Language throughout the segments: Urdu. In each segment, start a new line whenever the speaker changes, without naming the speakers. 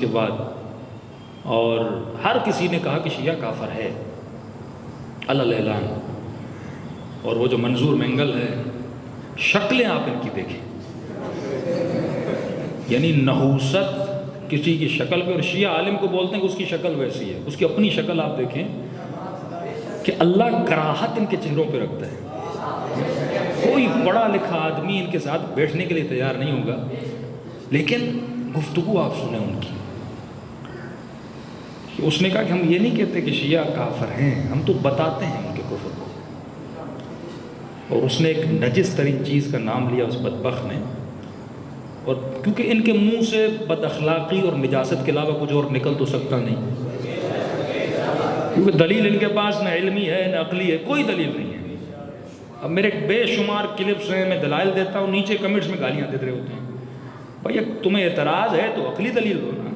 کے بعد، اور ہر کسی نے کہا کہ شیعہ کافر ہے علی اعلان۔ اور وہ جو منظور مینگل ہے، شکلیں آپ ان کی دیکھیں، یعنی نحوست کسی کی شکل پہ، اور شیعہ عالم کو بولتے ہیں کہ اس کی شکل ویسی ہے، اس کی اپنی شکل آپ دیکھیں کہ اللہ کراہت ان کے چہروں پہ رکھتا ہے۔ کوئی پڑھا لکھا آدمی ان کے ساتھ بیٹھنے کے لیے تیار نہیں ہوگا، لیکن گفتگو آپ سنیں ان کی۔ اس نے کہا کہ ہم یہ نہیں کہتے کہ شیعہ کافر ہیں، ہم تو بتاتے ہیں ان کے کفر کو۔ اور اس نے ایک نجس ترین چیز کا نام لیا اس بدبخت نے، اور کیونکہ ان کے منہ سے بد اخلاقی اور نجاست کے علاوہ کچھ اور نکل تو سکتا نہیں، کیونکہ دلیل ان کے پاس نہ علمی ہے نہ عقلی ہے، کوئی دلیل نہیں ہے۔ اب میرے بے شمار کلپس ہیں، میں دلائل دیتا ہوں، نیچے کمنٹس میں گالیاں دے رہے ہوتے ہیں۔ بھائی تمہیں اعتراض ہے تو عقلی دلیل دو نا۔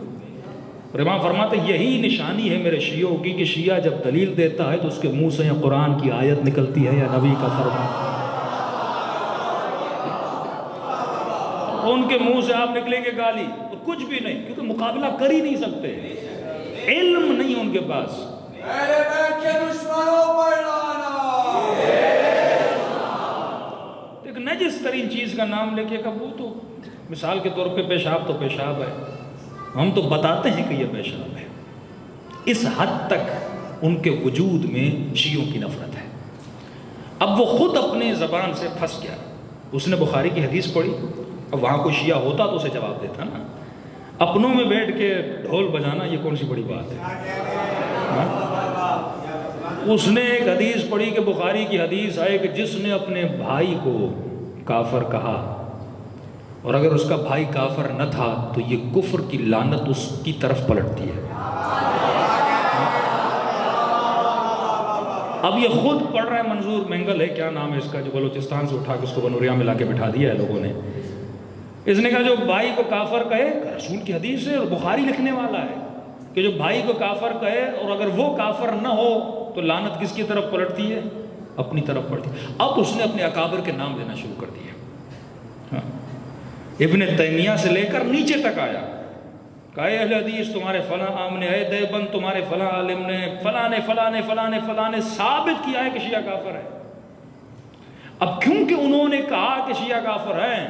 اور امام فرماتے ہیں یہی نشانی ہے میرے شیعوں کی کہ شیعہ جب دلیل دیتا ہے تو اس کے منہ سے یا قرآن کی آیت نکلتی ہے یا نبی کا فرمان۔ ان کے منہ سے آپ نکلیں گے گالی اور کچھ بھی نہیں، کیونکہ مقابلہ کر ہی نہیں سکتے، علم نہیں ان کے پاس۔ ایک نجس ترین چیز کا نام لے کے کہ وہ تو مثال کے طور پہ پیشاب تو پیشاب ہے، ہم تو بتاتے ہیں کہ یہ پیشاب ہے۔ اس حد تک ان کے وجود میں شیعوں کی نفرت ہے۔ اب وہ خود اپنے زبان سے پھنس گیا، اس نے بخاری کی حدیث پڑھی، اب وہاں کوئی شیعہ ہوتا تو اسے جواب دیتا نا۔ اپنوں میں بیٹھ کے ڈھول بجانا یہ کون سی بڑی بات ہے؟ اس نے ایک حدیث پڑھی کہ بخاری کی حدیث آئے کہ جس نے اپنے بھائی کو کافر کہا اور اگر اس کا بھائی کافر نہ تھا تو یہ کفر کی لعنت اس کی طرف پلٹتی ہے۔ اب یہ خود پڑھ رہا ہے، منظور مینگل ہے، کیا نام ہے اس کا، جو بلوچستان سے اٹھا کے اس کو بنوریا میں لا کے بٹھا دیا ہے لوگوں نے۔ اس نے کہا جو بھائی کو کافر کہے، رسول کی حدیث ہے اور بخاری لکھنے والا ہے کہ جو بھائی کو کافر کہے اور اگر وہ کافر نہ ہو تو لعنت کس کی طرف پلٹتی ہے؟ اپنی طرف پلٹتی ہے۔ اب اس نے اپنے اکابر کے نام لینا شروع کر دیا، ابن تیمیہ سے لے کر نیچے تک آیا کہ اے اہل حدیث تمہارے فلاں عام نے، اے دیوبند تمہارے فلاں عالم نے، فلاں نے فلاں نے فلاں نے فلاں نے ثابت کیا ہے کہ شیعہ کافر ہے۔ اب کیونکہ انہوں نے کہا کہ شیعہ کافر ہیں،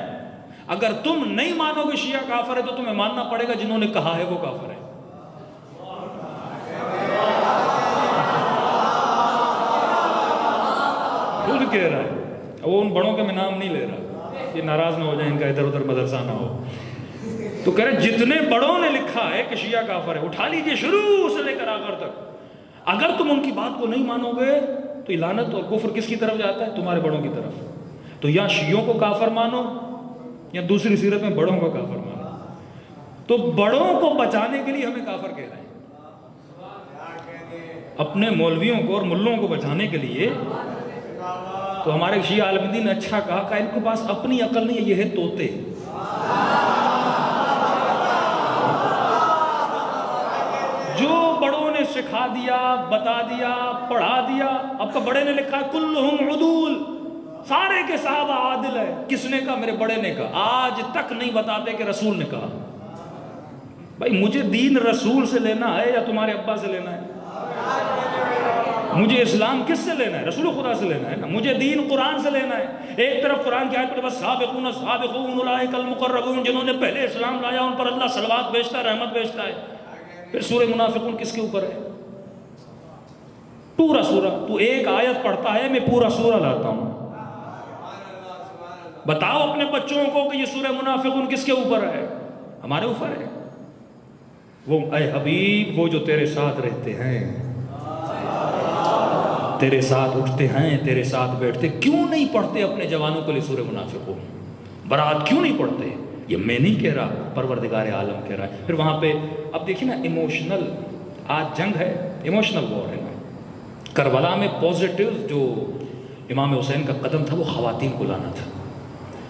اگر تم نہیں مانو کہ شیعہ کافر ہے تو تمہیں ماننا پڑے گا جنہوں نے کہا ہے وہ کافر ہے۔ خود کہہ رہا ہے، وہ ان بڑوں کے میں نام نہیں لے رہا، یہ ناراض نہ ہو جائیں، ان کا ادھر ادھر مدرسہ نہ ہو، تو کہہ رہے جتنے بڑوں نے لکھا ہے کہ شیعہ کافر ہے اٹھا لیجئے شروع سے لے کر آخر تک۔ اگر تم ان کی بات کو نہیں مانو گے تو لعنت اور کفر کس کی طرف جاتا ہے؟ تمہارے بڑوں کی طرف۔ تو یا شیعوں کو کافر مانو یا دوسری سیرت میں بڑوں کو کافر مانو۔ تو بڑوں کو بچانے کے لیے ہمیں کافر کہہ رہے ہیں، اپنے مولویوں کو اور ملوں کو بچانے کے لیے۔ تو ہمارے شیعہ عالم دین نے اچھا کہا کہ ان کے پاس اپنی عقل نہیں ہے، یہ ہے طوطے۔ جو بڑوں نے سکھا دیا، بتا دیا، پڑھا دیا۔ اب تو بڑے نے لکھا ہے کلہم عدول، سارے کے صحابہ عادل ہے۔ کس نے کہا؟ میرے بڑے نے کہا۔ آج تک نہیں بتاتے کہ رسول نے کہا۔ بھائی مجھے دین رسول سے لینا ہے یا تمہارے ابا سے لینا ہے؟ مجھے اسلام کس سے لینا ہے؟ رسول خدا سے لینا ہے نا۔ مجھے دین قرآن سے لینا ہے۔ ایک طرف قرآن کی آیت پر بس سابقون سابقون اولئک المقربون، جنہوں نے پہلے اسلام لایا ان پر اللہ صلوات بھیجتا ہے، رحمت بھیجتا ہے۔ پھر سورہ منافقون کس کے اوپر ہے؟ پورا سورہ، تو ایک آیت پڑھتا ہے میں پورا سورہ لاتا ہوں۔ بتاؤ اپنے بچوں کو کہ یہ سورہ منافقون کس کے اوپر ہے؟ ہمارے اوپر ہے۔ وہ اے حبیب وہ جو تیرے ساتھ رہتے ہیں، تیرے ساتھ اٹھتے ہیں، تیرے ساتھ بیٹھتے، کیوں نہیں پڑھتے اپنے جوانوں کے لیے سورہ منافقون؟ برات کیوں نہیں پڑھتے؟ یہ میں نہیں کہہ رہا، پروردگار عالم کہہ رہا ہے۔ پھر وہاں پہ اب دیکھیں نا، ایموشنل، آج جنگ ہے، ایموشنل وار ہے نا۔ کربلا میں پازیٹیو جو امام حسین کا قدم تھا وہ خواتین کو لانا تھا۔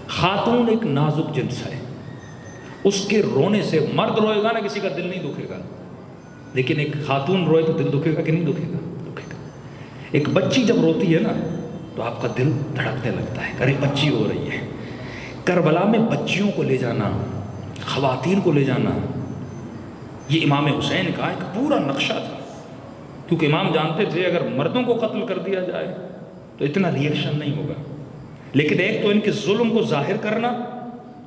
خاتون ایک نازک جنس ہے، اس کے رونے سے مرد روئے گا نا کسی کا دل نہیں دکھے گا، لیکن ایک خاتون روئے تو دل دکھے گا کہ نہیں دکھے گا؟ دکھے گا۔ ایک بچی جب روتی ہے نا تو آپ کا دل دھڑکنے لگتا ہے، ارے بچی رو رہی ہے۔ کربلا میں بچیوں کو لے جانا، خواتین کو لے جانا، یہ امام حسین کا ایک پورا نقشہ تھا، کیونکہ امام جانتے تھے اگر مردوں کو قتل کر دیا جائے تو اتنا ریئیکشن نہیں ہوگا، لیکن ایک تو ان کے ظلم کو ظاہر کرنا،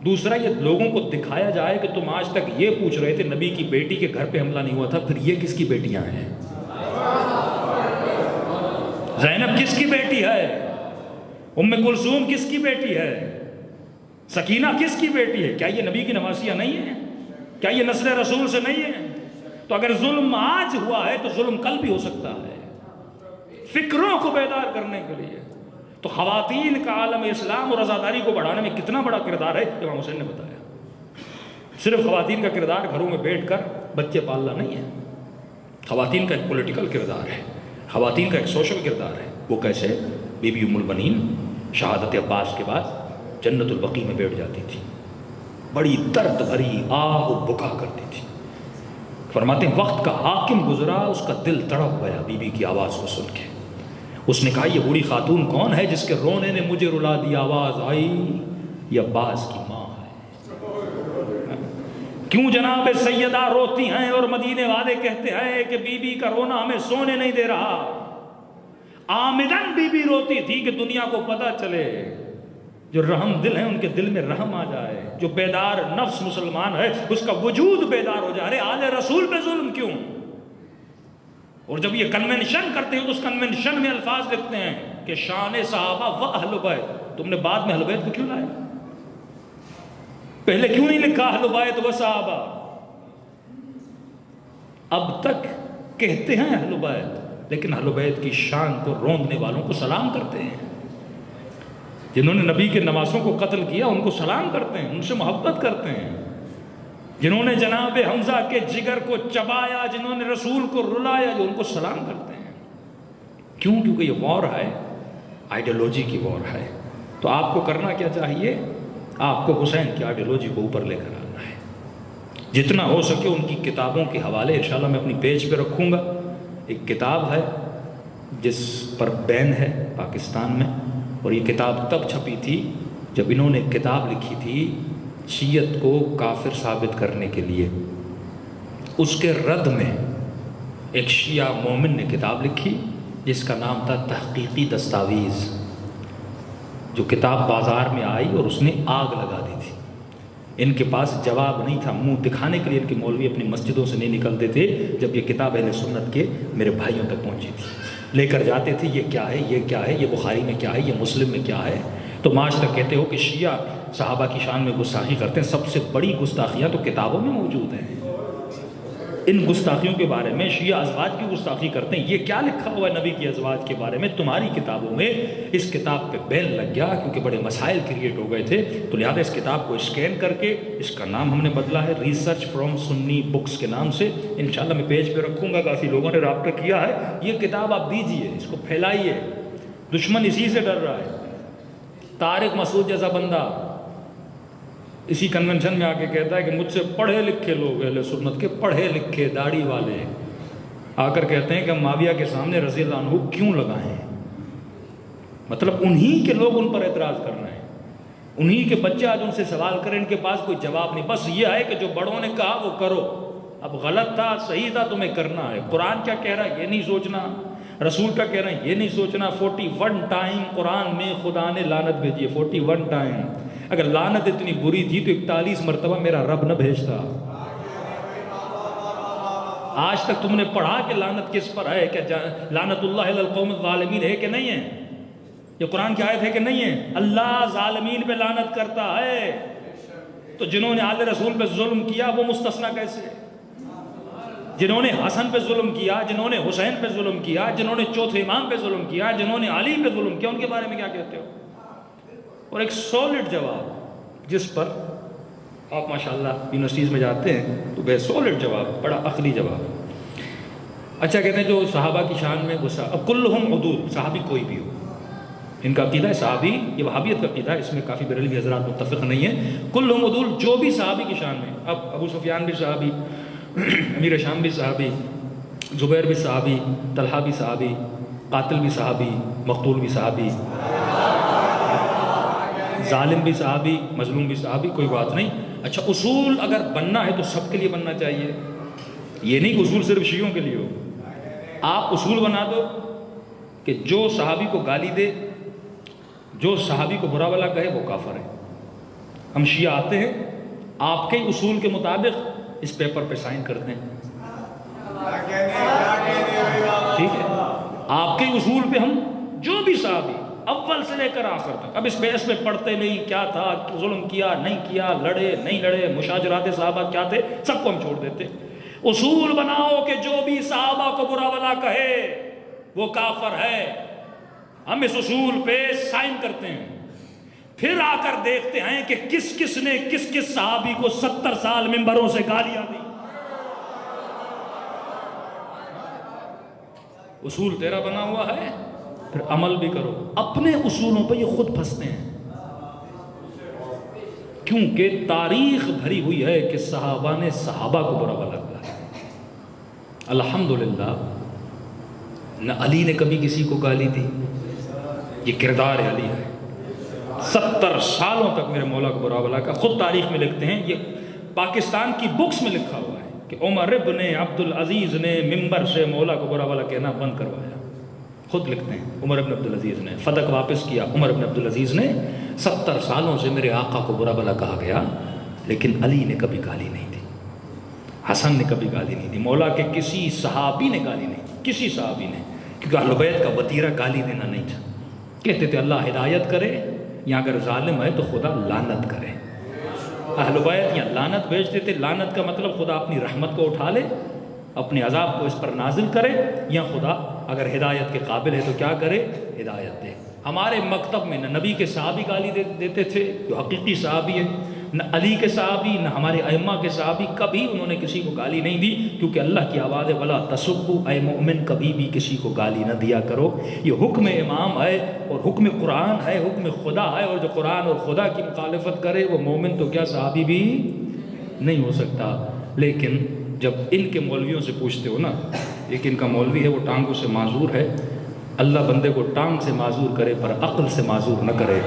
دوسرا یہ لوگوں کو دکھایا جائے کہ تم آج تک یہ پوچھ رہے تھے نبی کی بیٹی کے گھر پہ حملہ نہیں ہوا تھا، پھر یہ کس کی بیٹیاں ہیں؟ زینب کس کی بیٹی ہے؟ ام کلثوم کس کی بیٹی ہے؟ سکینہ کس کی بیٹی ہے؟ کیا یہ نبی کی نواسیاں نہیں ہیں؟ کیا یہ نسل رسول سے نہیں ہے؟ تو اگر ظلم آج ہوا ہے تو ظلم کل بھی ہو سکتا ہے، فکروں کو بیدار کرنے کے لیے۔ تو خواتین کا عالم اسلام اور رضاداری کو بڑھانے میں کتنا بڑا کردار ہے امام حسین نے بتایا۔ صرف خواتین کا کردار گھروں میں بیٹھ کر بچے پالنا نہیں ہے، خواتین کا ایک پولیٹیکل کردار ہے، خواتین کا ایک سوشل کردار ہے۔ وہ کیسے؟ بی بی ام البنین شہادت عباس کے بعد جنت البقیع میں بیٹھ جاتی تھی، بڑی درد بھری آہ و بکا کرتی تھی، فرماتے ہیں وقت کا حاکم گزرا، اس کا دل تڑپ گیا بی بی کی آواز کو سن کے۔ اس نے کہا یہ بوڑھی خاتون کون ہے جس کے رونے نے مجھے رلا دیا؟ آواز آئی یہ عباس کی ماں ہے۔ کیوں جناب سیدہ روتی ہیں اور مدینے والے کہتے ہیں کہ بی بی کا رونا ہمیں سونے نہیں دے رہا؟ آمدن بی بی روتی تھی کہ دنیا کو پتہ چلے جو رحم دل ہیں ان کے دل میں رحم آ جائے، جو بیدار نفس مسلمان ہے اس کا وجود بیدار ہو جائے۔ آل رسول پہ ظلم کیوں؟ اور جب یہ کنونشن کرتے ہیں تو اس کنونشن میں الفاظ لکھتے ہیں کہ شان صحابہ و اہل بیت، تم نے بعد میں اہل بیت کو کیوں لایا؟ پہلے کیوں نہیں لکھا اہل بیت و صحابہ؟ اب تک کہتے ہیں اہل بیت، لیکن اہل بیت کی شان کو روندنے والوں کو سلام کرتے ہیں، جنہوں نے نبی کے نواسوں کو قتل کیا ان کو سلام کرتے ہیں، ان سے محبت کرتے ہیں، جنہوں نے جناب حمزہ کے جگر کو چبایا، جنہوں نے رسول کو رلایا، جو ان کو سلام کرتے ہیں۔ کیوں؟ کیونکہ یہ وار ہے، آئیڈیالوجی کی وار ہے۔ تو آپ کو کرنا کیا چاہیے؟ آپ کو حسین کی آئیڈیالوجی کو اوپر لے کر آنا ہے۔ جتنا ہو سکے ان کی کتابوں کے حوالے انشاءاللہ میں اپنی پیج پہ رکھوں گا۔ ایک کتاب ہے جس پر بین ہے پاکستان میں، اور یہ کتاب تب چھپی تھی جب انہوں نے کتاب لکھی تھی شیعت کو کافر ثابت کرنے کے لیے۔ اس کے رد میں ایک شیعہ مومن نے کتاب لکھی جس کا نام تھا تحقیقی دستاویز، جو کتاب بازار میں آئی اور اس نے آگ لگا دی تھی۔ ان کے پاس جواب نہیں تھا، منہ دکھانے کے لیے ان کے مولوی اپنی مسجدوں سے نہیں نکلتے تھے جب یہ کتاب اہل سنت کے میرے بھائیوں تک پہنچی تھی۔ لے کر جاتے تھے یہ کیا ہے، یہ کیا ہے، یہ بخاری میں کیا ہے، یہ مسلم میں کیا ہے۔ تو آج تک کہتے ہو کہ شیعہ صحابہ کی شان میں گستاخی کرتے ہیں، سب سے بڑی گستاخیاں تو کتابوں میں موجود ہیں۔ ان گستاخیوں کے بارے میں شیعہ ازواج کی گستاخی کرتے ہیں، یہ کیا لکھا ہوا ہے نبی کی ازواج کے بارے میں تمہاری کتابوں میں؟ اس کتاب پہ بین لگ گیا کیونکہ بڑے مسائل کریٹ ہو گئے تھے، تو لہٰذا اس کتاب کو اسکین کر کے اس کا نام ہم نے بدلا ہے ریسرچ فرام سنی بکس کے نام سے۔ انشاءاللہ میں پیج پہ رکھوں گا، کافی لوگوں نے رابطہ کیا ہے۔ یہ کتاب آپ دیجئے، اس کو پھیلائیے، دشمن اسی سے ڈر رہا ہے۔ طارق مسعود جیسا بندہ اسی کنونشن میں آ کے کہتا ہے کہ مجھ سے پڑھے لکھے لوگ اہل سنت کے پڑھے لکھے داڑھی والے آ کر کہتے ہیں کہ ہم معاویہ کے سامنے رضی اللہ عنہ کیوں لگائیں؟ مطلب انہی کے لوگ ان پر اعتراض کر رہے ہیں، انہی کے بچے آج ان سے سوال کریں، ان کے پاس کوئی جواب نہیں، بس یہ ہے کہ جو بڑوں نے کہا وہ کرو، اب غلط تھا صحیح تھا تمہیں کرنا ہے۔ قرآن کیا کہہ رہا ہے یہ نہیں سوچنا، رسول کا کہہ رہے ہیں یہ نہیں سوچنا۔ 41 ٹائم قرآن میں خدا نے لعنت بھیجی ہے، 41 ٹائم۔ اگر لعنت اتنی بری تھی تو 41 مرتبہ میرا رب نہ بھیجتا۔ آج تک تم نے پڑھا کہ لعنت کس پر ہے؟ کہ لعنت اللہ علی القوم الظالمین ہے کہ نہیں ہے؟ یہ قرآن کی آیت ہے کہ نہیں ہے؟ اللہ ظالمین پہ لعنت کرتا ہے، تو جنہوں نے آل رسول پہ ظلم کیا وہ مستثنیٰ کیسے؟ جنہوں نے حسن پہ ظلم کیا، جنہوں نے حسین پہ ظلم کیا، جنہوں نے چوتھے امام پہ ظلم کیا، جنہوں نے علی پہ ظلم کیا، ان کے بارے میں کیا کہتے ہو؟ اور ایک سولڈ جواب جس پر آپ ماشاءاللہ یونیورسٹیز میں جاتے ہیں تو بے سولڈ جواب، بڑا عقلی جواب۔ اچھا کہتے ہیں جو صحابہ کی شان میں غصہ، اب کلہم عدول، صحابی کوئی بھی ہو، ان کا عقیدہ ہے صحابی، یہ وہابیت کا عقیدہ ہے، اس میں کافی بریلوی حضرات متفق نہیں ہیں۔ کلہم عدول، جو بھی صحابی کی شان میں، اب ابو سفیان بھی صحابی، امیر شام بھی صحابی، زبیر بھی صحابی، طلحہ بھی صحابی، قاتل بھی صحابی، مقتول بھی صحابی، ظالم بھی صحابی، مظلوم بھی صحابی، کوئی بات نہیں۔ اچھا اصول اگر بننا ہے تو سب کے لیے بننا چاہیے، یہ نہیں کہ اصول صرف شیعوں کے لیے ہو. آپ اصول بنا دو کہ جو صحابی کو گالی دے، جو صحابی کو برا بھلا کہے، وہ کافر ہے. ہم شیعہ آتے ہیں آپ کے اصول کے مطابق اس پیپر پہ سائن کرتے ہیں، ٹھیک ہے؟ آپ کے اصول پہ ہم جو بھی صحابی اول سے لے کر آخر تک، اب اس بحث میں پڑھتے نہیں کیا تھا، ظلم کیا نہیں کیا، لڑے نہیں لڑے، مشاجرات صحابہ کیا تھے، سب کو ہم چھوڑ دیتے. اصول بناؤ کہ جو بھی صحابہ کو برا بھلا کہے وہ کافر ہے. ہم اس اصول پہ سائن کرتے ہیں، پھر آ کر دیکھتے ہیں کہ کس کس نے کس کس صحابی کو 70 سال ممبروں سے گالیاں دی. اصول تیرا بنا ہوا ہے، پھر عمل بھی کرو. اپنے اصولوں پہ یہ خود پھنستے ہیں، کیونکہ تاریخ بھری ہوئی ہے کہ صحابہ نے صحابہ کو برا بھلا کہا. الحمدللہ نہ علی نے کبھی کسی کو گالی دی، یہ کردار علی ہے. 70 سالوں تک میرے مولا کو برا بھلا کہا. خود تاریخ میں لکھتے ہیں، یہ پاکستان کی بکس میں لکھا ہوا ہے کہ عمر ابن عبدالعزیز نے ممبر سے مولا کو برا بھلا کہنا بند کروایا. خود لکھتے ہیں عمر ابن عبدالعزیز نے فدق واپس کیا. عمر ابن عبدالعزیز نے 70 سالوں سے میرے آقا کو برا بھلا کہا گیا، لیکن علی نے کبھی گالی نہیں دی، حسن نے کبھی گالی نہیں دی، مولا کے کسی صحابی نے گالی نہیں دی، کسی صحابی نے. کیونکہ اہل بیت کا وتیرہ گالی دینا نہیں تھا. کہتے تھے اللہ ہدایت کرے، یا اگر ظالم ہے تو خدا لعنت کرے. اہل بیت یا لعنت بھیجتے تھے. لعنت کا مطلب خدا اپنی رحمت کو اٹھا لے، اپنے عذاب کو اس پر نازل کرے، یا خدا اگر ہدایت کے قابل ہے تو کیا کرے، ہدایت دے. ہمارے مکتب میں نہ نبی کے صحابی گالی دیتے تھے جو حقیقی صحابی ہے، نہ علی کے صحابی، نہ ہمارے ائمہ کے صحابی. کبھی انہوں نے کسی کو گالی نہیں دی، کیونکہ اللہ کی آواز ہے وَلَا تَسُبُّوا، اے مومن کبھی بھی کسی کو گالی نہ دیا کرو. یہ حکم امام ہے اور حکم قرآن ہے، حکم خدا ہے، اور جو قرآن اور خدا کی مخالفت کرے وہ مومن تو کیا صحابی بھی نہیں ہو سکتا. لیکن جب ان کے مولویوں سے پوچھتے ہو نا، ایک ان کا مولوی ہے وہ ٹانگوں سے معذور ہے. اللہ بندے کو ٹانگ سے معذور کرے پر عقل سے معذور نہ کرے.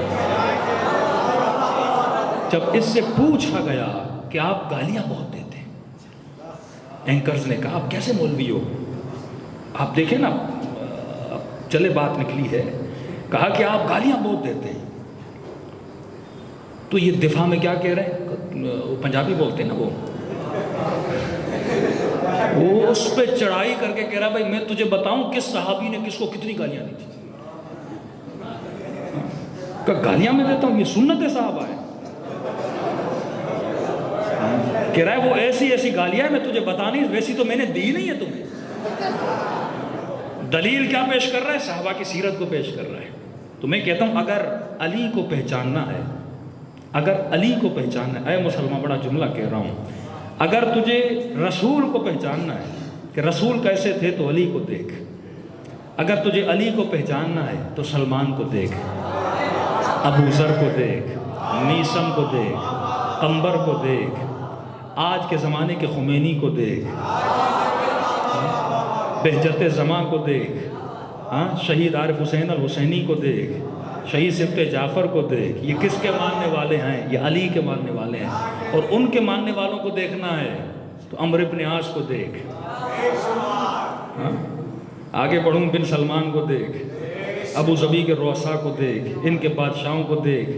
جب اس سے پوچھا گیا کہ آپ گالیاں بہت دیتے ہیں، اینکرز نے کہا آپ کیسے مولوی ہو؟ آپ دیکھیں نا، چلے بات نکلی ہے، کہا کہ آپ گالیاں بہت دیتے ہیں. تو یہ دفاع میں کیا کہہ رہے ہیں، پنجابی بولتے ہیں نا، وہ اس پہ چڑھائی کر کے کہہ رہا بھائی میں تجھے بتاؤں کس صحابی نے کس کو کتنی گالیاں دی تھی. کہ گالیاں میں دیتا ہوں، یہ سنت صحابہ ہے. کہہ رہا ہے وہ ایسی ایسی گالیاں میں تجھے بتانی، ویسی تو میں نے دی نہیں ہے تمہیں. دلیل کیا پیش کر رہا ہے؟ صحابہ کی سیرت کو پیش کر رہا ہے. تو میں کہتا ہوں اگر علی کو پہچاننا ہے، اگر علی کو پہچاننا ہے، اے مسلمان بڑا جملہ کہہ رہا ہوں، اگر تجھے رسول کو پہچاننا ہے کہ رسول کیسے تھے تو علی کو دیکھ. اگر تجھے علی کو پہچاننا ہے تو سلمان کو دیکھ، ابو ذر کو دیکھ، میثم کو دیکھ، قنبر کو دیکھ، آج کے زمانے کے خمینی کو دیکھ، بہجت زماں کو دیکھ، شہید عارف حسین الحسینی کو دیکھ، شہید سبط جعفر کو دیکھ. یہ کس کے ماننے والے ہیں؟ یہ علی کے ماننے والے ہیں. اور ان کے ماننے والوں کو دیکھنا ہے تو عمرو بن عاص کو دیکھ، آگے بڑھوں بن سلمان کو دیکھ، ابو ظبی کے رؤساء کو دیکھ، ان کے بادشاہوں کو دیکھ.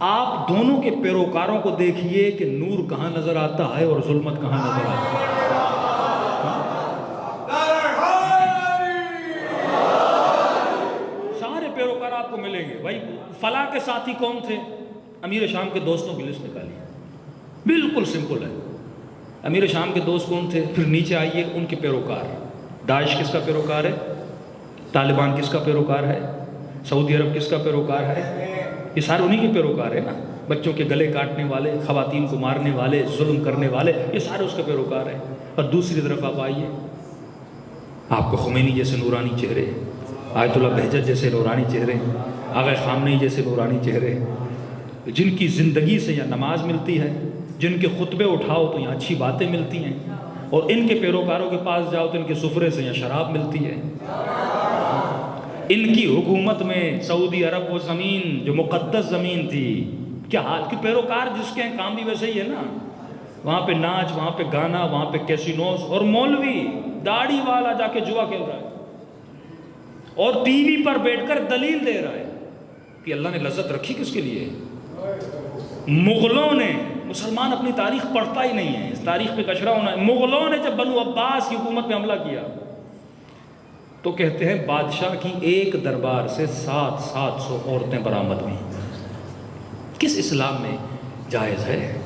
آپ دونوں کے پیروکاروں کو دیکھیے کہ نور کہاں نظر آتا ہے اور ظلمت کہاں نظر آتا ہے. سارے پیروکار آپ کو ملیں گے. بھائی فلاں کے ساتھی کون تھے؟ امیر شام کے دوستوں کی لسٹ نکالیے، بالکل سمپل ہے. امیر شام کے دوست کون تھے؟ پھر نیچے آئیے ان کے پیروکار. داعش کس کا پیروکار ہے؟ طالبان کس کا پیروکار ہے؟ سعودی عرب کس کا پیروکار ہے؟ یہ سارے انہی کے پیروکار ہیں نا. بچوں کے گلے کاٹنے والے، خواتین کو مارنے والے، ظلم کرنے والے، یہ سارے اس کے پیروکار ہیں. اور دوسری طرف آپ آئیے، آپ کو خمینی جیسے نورانی چہرے، آیت اللہ بہجت جیسے نورانی چہرے، آغا خامنئی جیسے نورانی چہرے، جن کی زندگی سے یہاں نماز ملتی ہے، جن کے خطبے اٹھاؤ تو یہاں اچھی باتیں ملتی ہیں، اور ان کے پیروکاروں کے پاس جاؤ تو ان کے سفرے سے یہاں شراب ملتی ہے. ان کی حکومت میں سعودی عرب وہ زمین جو مقدس زمین تھی، کیا حال کی پیروکار جس کے ہیں کام بھی ویسے ہی ہے نا. وہاں پہ ناچ، وہاں پہ گانا، وہاں پہ کیسینوز، اور مولوی داڑھی والا جا کے جوا کھیل رہا ہے اور ٹی وی پر بیٹھ کر دلیل دے رہا ہے کہ اللہ نے لذت رکھی کس کے لیے؟ مغلوں نے، مسلمان اپنی تاریخ پڑھتا ہی نہیں ہے، اس تاریخ پہ کچرا ہونا ہے۔ مغلوں نے جب بنو عباس کی حکومت پہ حملہ کیا تو کہتے ہیں بادشاہ کی ایک دربار سے 700 عورتیں برآمد ہوئیں۔ کس اسلام میں جائز ہے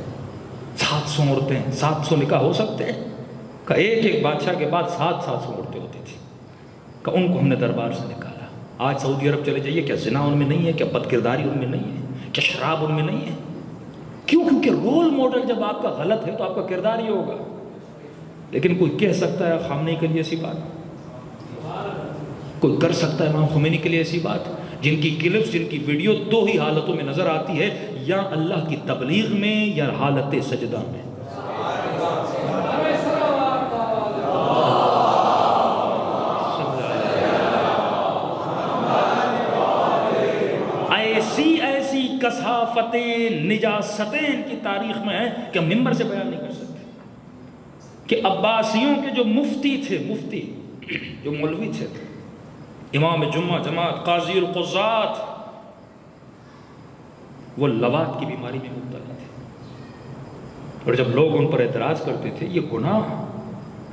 700 عورتیں؟ 700 نکاح ہو سکتے ہیں؟ کہ ایک بادشاہ کے بعد 700 عورتیں ہوتی تھی، کہ ان کو ہم نے دربار سے نکالا۔ آج سعودی عرب چلے جائیے، کیا زنا ان میں نہیں ہے؟ کیا بد کرداری ان میں نہیں ہے؟ کیا شراب ان میں نہیں ہے؟ کیوں؟ کیونکہ رول ماڈل جب آپ کا غلط ہے تو آپ کا کردار ہی ہوگا۔ لیکن کوئی کہہ سکتا ہے خامنئی کے لیے ایسی بات؟ کوئی کر سکتا ہے امام خمینی کے لیے ایسی بات؟ جن کی کلپس، جن کی ویڈیو دو ہی حالتوں میں نظر آتی ہے، یا اللہ کی تبلیغ میں یا حالت سجدہ میں۔ ایسی کثافتیں، نجاستیں ان کی تاریخ میں ہیں کہ ہم ممبر سے بیان نہیں کر سکتے کہ عباسیوں کے جو مفتی تھے، مفتی جو مولوی تھے، امام جمعہ جماعت، قاضی القضات، وہ لواط کی بیماری میں مبتلا تھے، اور جب لوگ ان پر اعتراض کرتے تھے یہ گناہ،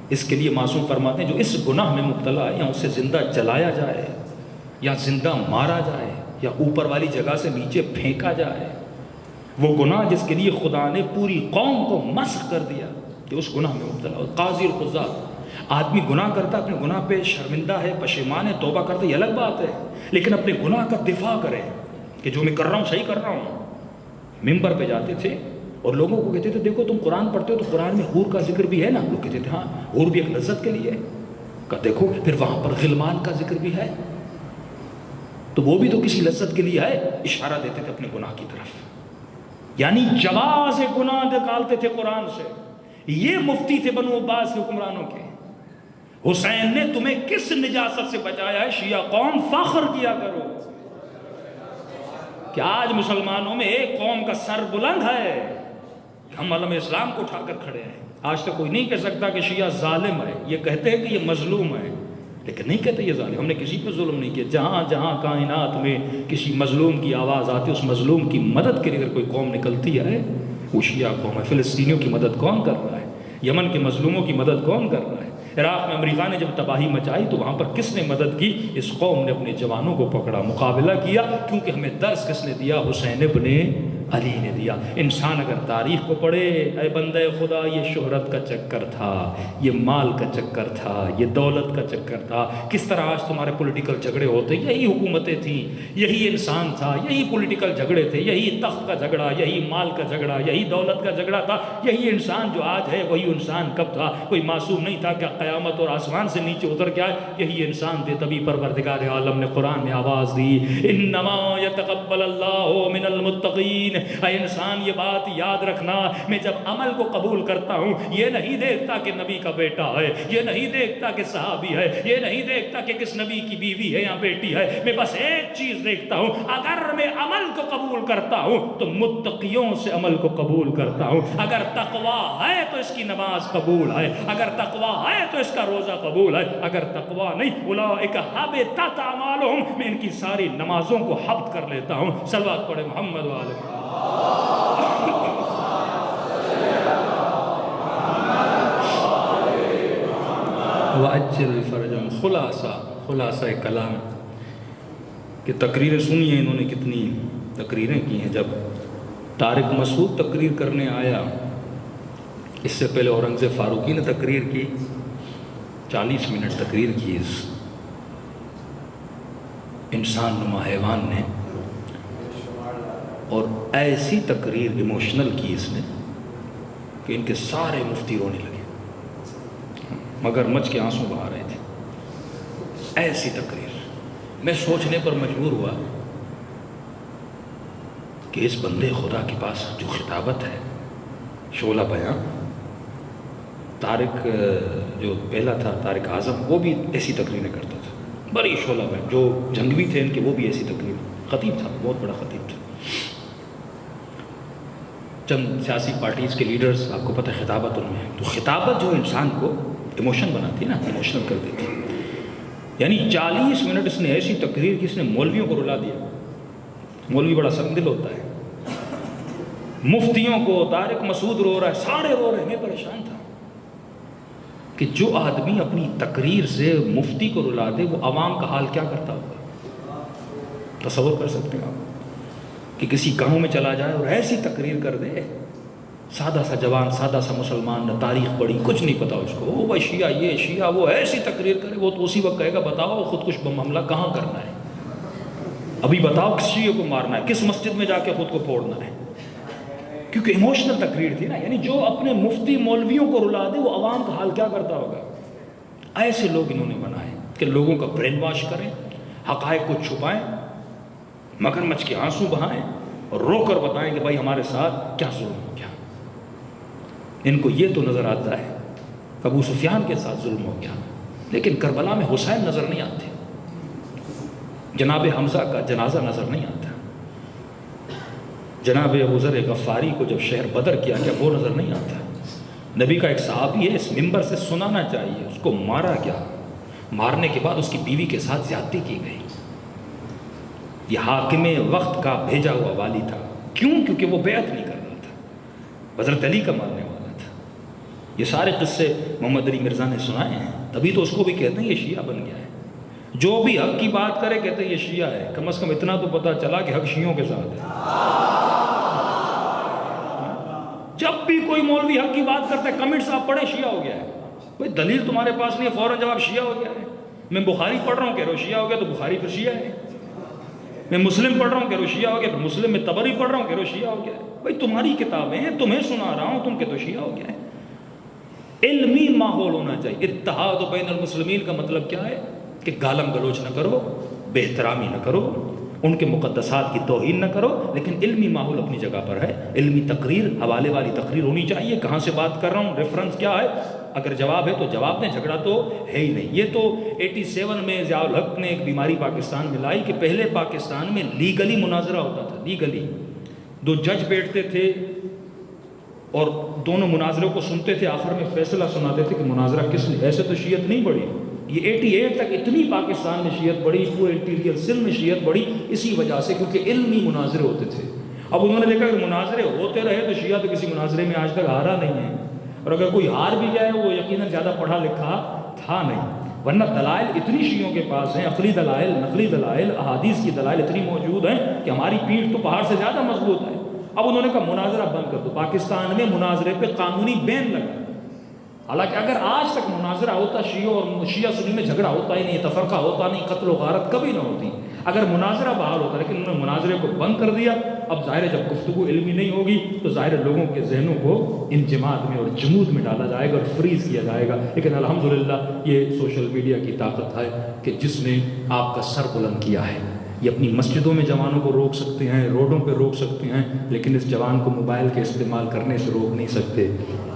اس کے لیے معصوم فرماتے ہیں جو اس گناہ میں مبتلا ہے یا اسے زندہ جلایا جائے یا زندہ مارا جائے یا اوپر والی جگہ سے نیچے پھینکا جائے، وہ گناہ جس کے لیے خدا نے پوری قوم کو مسخ کر دیا کہ اس گناہ میں مبتلا ہو۔ قاضی القضات، آدمی گناہ کرتا، اپنے گناہ پہ شرمندہ ہے، پشیمان ہے، توبہ کرتا، یہ الگ بات ہے، لیکن اپنے گناہ کا دفاع کرے کہ جو میں کر رہا ہوں صحیح کر رہا ہوں۔ ممبر پہ جاتے تھے اور لوگوں کو کہتے تھے دیکھو تم قرآن پڑھتے ہو تو قرآن میں حور کا ذکر بھی ہے نا؟ لوگ کہتے تھے ہاں، حور بھی ایک لذت کے لیے ہے۔ کہ دیکھو پھر وہاں پر غلمان کا ذکر بھی ہے تو وہ بھی تو کسی لذت کے لیے ہے۔ اشارہ دیتے تھے اپنے گناہ کی طرف، یعنی جواز گناہ نکالتے تھے قرآن سے۔ یہ مفتی تھے بنو عباس کے حکمرانوں کے۔ حسین نے تمہیں کس نجاست سے بچایا ہے؟ شیعہ قوم فخر کیا کرو کہ آج مسلمانوں میں ایک قوم کا سر بلند ہے، ہم علم اسلام کو اٹھا کر کھڑے ہیں۔ آج تک کوئی نہیں کہہ سکتا کہ شیعہ ظالم ہے، یہ کہتے ہیں کہ یہ مظلوم ہے، لیکن نہیں کہتے یہ ظالم۔ ہم نے کسی پہ ظلم نہیں کیا۔ جہاں جہاں کائنات میں کسی مظلوم کی آواز آتی ہے، اس مظلوم کی مدد کے لیے اگر کوئی قوم نکلتی ہے وہ شیعہ قوم ہے۔ فلسطینیوں کی مدد کون کر رہا ہے؟ یمن کے مظلوموں کی مدد کون کر رہا ہے؟ عراق میں امریکہ نے جب تباہی مچائی تو وہاں پر کس نے مدد کی؟ اس قوم نے اپنے جوانوں کو پکڑا، مقابلہ کیا، کیونکہ ہمیں درس کس نے دیا؟ حسین ابن علی نے دیا۔ انسان اگر تاریخ کو پڑھے، اے بندہ خدا یہ شہرت کا چکر تھا، یہ مال کا چکر تھا، یہ دولت کا چکر تھا۔ کس طرح آج تمہارے پولیٹیکل جھگڑے ہوتے، یہی حکومتیں تھیں، یہی انسان تھا، یہی پولیٹیکل جھگڑے تھے، یہی تخت کا جھگڑا، یہی مال کا جھگڑا، یہی دولت کا جھگڑا تھا۔ یہی انسان جو آج ہے وہی انسان کب تھا؟ کوئی معصوم نہیں تھا، کیا قیامت اور آسمان سے نیچے اتر کے آئے؟ یہی انسان تھے، تبھی پروردگار عالم نے قرآن میں آواز دی، انما یتقبل اللہ من المتقین۔ اے انسان یہ بات یاد رکھنا، میں جب عمل کو قبول کرتا ہوں یہ نہیں دیکھتا کہ نبی کا بیٹا ہے، یہ نہیں دیکھتا کہ صحابی ہے، یہ نہیں دیکھتا کہ کس نبی کی بیوی ہے یا بیٹی ہے، میں بس ایک چیز دیکھتا ہوں، اگر میں عمل کو قبول کرتا ہوں تو متقیوں سے عمل کو قبول کرتا ہوں۔ اگر تقوی ہے تو اس کی نماز قبول ہے، اگر تقوی ہے تو اس کا روزہ قبول ہے، اگر تقوی نہیں اولئک حبطت اعمالہم، میں ان کی ساری نمازوں کو حبط کر لیتا ہوں۔ صلوات پڑھے محمد و آل محمد۔ وَأَجِّلْ فَرْجَهُمْ۔ خلاصہ کلام کہ تقریریں سنیے انہوں نے کتنی تقریریں کی ہیں۔ جب طارق مسعود تقریر کرنے آیا، اس سے پہلے اورنگزیب فاروقی نے تقریر کی، 40 منٹ تقریر کی اس انسان نما حیوان نے، اور ایسی تقریر ایموشنل کی اس نے کہ ان کے سارے مفتی رونے لگے، مگر مچھ کے آنسو بہا رہے تھے۔ ایسی تقریر میں سوچنے پر مجبور ہوا کہ اس بندے خدا کے پاس جو خطابت ہے، شعلہ بیان، طارق جو پہلا تھا طارق اعظم، وہ بھی ایسی تقریریں کرتا تھا، بڑی شعلہ بیان۔ جو جنگوی تھے ان کے وہ بھی ایسی تقریر، خطیب تھا، بہت بڑا خطیب تھا۔ چند سیاسی پارٹیز کے لیڈرز، آپ کو پتہ ہے خطابت ان میں، تو خطابت جو انسان کو ایموشن بناتی ہے نا، ایموشنل کر دیتی ہے. یعنی 40 منٹ اس نے ایسی تقریر کی اس نے مولویوں کو رلا دیا. مولوی بڑا سنگ دل ہوتا ہے، مفتیوں کو، طارق مسعود رو رہا ہے، سارے رو رہے ہیں. میں پریشان تھا کہ جو آدمی اپنی تقریر سے مفتی کو رلا دے وہ عوام کا حال کیا کرتا ہوگا. تصور کر سکتے ہیں آپ کہ کسی گاؤں میں چلا جائے اور ایسی تقریر کر دے، سادہ سا جوان، سادہ سا مسلمان، نہ تاریخ پڑھی، کچھ نہیں پتا اس کو، وہ بھائی شیعہ یہ شیعہ وہ، ایسی تقریر کرے. وہ تو اسی وقت کہے گا بتاؤ خودکش بم حملہ کہاں کرنا ہے، ابھی بتاؤ کس شیعہ کو مارنا ہے، کس مسجد میں جا کے خود کو پھوڑنا ہے. کیونکہ ایموشنل تقریر تھی نا. یعنی جو اپنے مفتی مولویوں کو رلا دے وہ عوام کا حال کیا کرتا ہوگا. ایسے لوگ انہوں نے بنائے کہ لوگوں کا برین واش کریں، حقائق کو چھپائیں، مگرمچھ کے آنسو بہائیں اور رو کر بتائیں کہ بھائی ہمارے ساتھ کیا ظلم ہو گیا. ان کو یہ تو نظر آتا ہے ابو سفیان کے ساتھ ظلم ہو گیا، لیکن کربلا میں حسین نظر نہیں آتے، جناب حمزہ کا جنازہ نظر نہیں آتا، جناب ابو ذر غفاری کو جب شہر بدر کیا کیا وہ نظر نہیں آتا. نبی کا ایک صحابی ہے، اس منبر سے سنانا چاہیے، اس کو مارا گیا، مارنے کے بعد اس کی بیوی کے ساتھ زیادتی کی گئی. یہ حاکم وقت کا بھیجا ہوا والی تھا. کیوں؟ کیونکہ وہ بیعت نہیں کر رہا تھا، حضرت علی کا ماننے والا تھا. یہ سارے قصے محمد علی مرزا نے سنائے ہیں، تبھی تو اس کو بھی کہتے ہیں یہ شیعہ بن گیا ہے. جو بھی حق کی بات کرے کہتے ہیں یہ شیعہ ہے. کم از کم اتنا تو پتہ چلا کہ حق شیعوں کے ساتھ ہے. جب بھی کوئی مولوی حق کی بات کرتا ہے کمنٹس آپ پڑھیں شیعہ ہو گیا ہے. بھائی دلیل تمہارے پاس نہیں ہے، فوراً جواب شیعہ ہو گیا ہے. میں بخاری پڑھ رہا ہوں کہہ رہا ہوں شیعہ ہو گیا تو بخاری پھر شیعہ ہے. میں مسلم پڑھ رہا ہوں کہہ رہا ہوں شیعہ ہو گیا تو مسلم، میں طبری پڑھ رہا ہوں کہہ رہا ہوں شیعہ ہو گیا ہے. بھائی تمہاری کتابیں ہیں، تمہیں سنا رہا ہوں، تم کہ تو شیعہ ہو گیا ہے. علمی ماحول ہونا چاہیے. اتحاد بین المسلمین کا مطلب کیا ہے کہ گالم گلوچ نہ کرو، بے احترامی نہ کرو، ان کے مقدسات کی توہین نہ کرو، لیکن علمی ماحول اپنی جگہ پر ہے. علمی تقریر، حوالے والی تقریر ہونی چاہیے. کہاں سے بات کر رہا ہوں، ریفرنس کیا ہے، اگر جواب ہے تو جواب دیں، جھگڑا تو ہے ہی نہیں. یہ تو 87 میں ضیاء الحق نے ایک بیماری پاکستان میں لائی کہ پہلے پاکستان میں لیگلی مناظرہ ہوتا تھا. لیگلی 2 جج بیٹھتے تھے اور دونوں مناظروں کو سنتے تھے، آخر میں فیصلہ سناتے تھے کہ مناظرہ کس نے. ایسے تو شیعت نہیں بڑھی. یہ 88 تک اتنی پاکستان میں شیعت بڑھی، پورے انٹیریئر سندھ میں شیعت بڑھی اسی وجہ سے کیونکہ علمی مناظرے ہوتے تھے. اب انہوں نے دیکھا کہ مناظرے ہوتے رہے تو شیعہ تو کسی مناظرے میں آج تک ہارا نہیں ہے، اور اگر کوئی ہار بھی جائے وہ یقیناً زیادہ پڑھا لکھا تھا نہیں. ورنہ دلائل اتنی شیعوں کے پاس ہیں، عقلی دلائل، نقلی دلائل، احادیث کی دلائل اتنی موجود ہیں کہ ہماری پیٹھ تو پہاڑ سے زیادہ مضبوط ہے. اب انہوں نے کہا مناظرہ بند کر دو. پاکستان میں مناظرے پہ قانونی بین لگا. حالانکہ اگر آج تک مناظرہ ہوتا، شیعہ سنی میں جھگڑا ہوتا ہی نہیں، تفرقہ ہوتا نہیں، قتل و غارت کبھی نہ ہوتی اگر مناظرہ بحال ہوتا. لیکن انہوں نے مناظرے کو بند کر دیا. اب ظاہر ہے جب گفتگو علمی نہیں ہوگی تو ظاہر ہے لوگوں کے ذہنوں کو انجماد میں اور جمود میں ڈالا جائے گا اور فریز کیا جائے گا. لیکن الحمدللہ یہ سوشل میڈیا کی طاقت ہے کہ جس نے آپ کا سر بلند کیا ہے. یہ اپنی مسجدوں میں جوانوں کو روک سکتے ہیں، روڈوں پہ روک سکتے ہیں، لیکن اس جوان کو موبائل کے استعمال کرنے سے روک نہیں سکتے.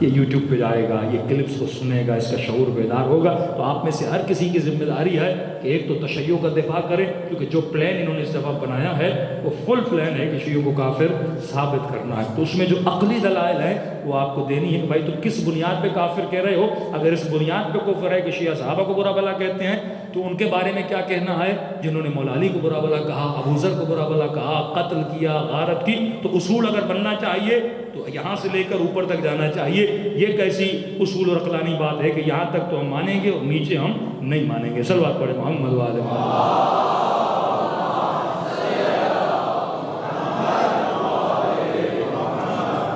یہ یوٹیوب پہ جائے گا، یہ کلپس کو سنے گا، اس کا شعور بیدار ہوگا. تو آپ میں سے ہر کسی کی ذمہ داری ہے کہ ایک تو تشیع کا دفاع کریں، کیونکہ جو پلان انہوں نے اس دفعہ بنایا ہے وہ فل پلان ہے کہ شیعوں کو کافر ثابت کرنا ہے. تو اس میں جو عقلی دلائل ہے وہ آپ کو دینی ہے کہ بھائی تم کس بنیاد پہ کافر کہہ رہے ہو. اگر اس بنیاد پہ کفر ہے کہ شیعہ صحابہ کو برا بھلا کہتے ہیں تو ان کے بارے میں کیا کہنا ہے جنہوں نے مولا علی کو برا بھلا کہا، ابو ذر کو برا بھلا کہا، قتل کیا، غارت کی. تو اصول اگر بننا چاہیے تو یہاں سے لے کر اوپر تک جانا چاہیے. یہ کیسی اصول اور عقلانی بات ہے کہ یہاں تک تو ہم مانیں گے اور نیچے ہم نہیں مانیں گے. صلوات پڑھیں محمد و آل محمد.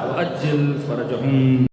وَأَجِّلْ فَرَجَهُمْ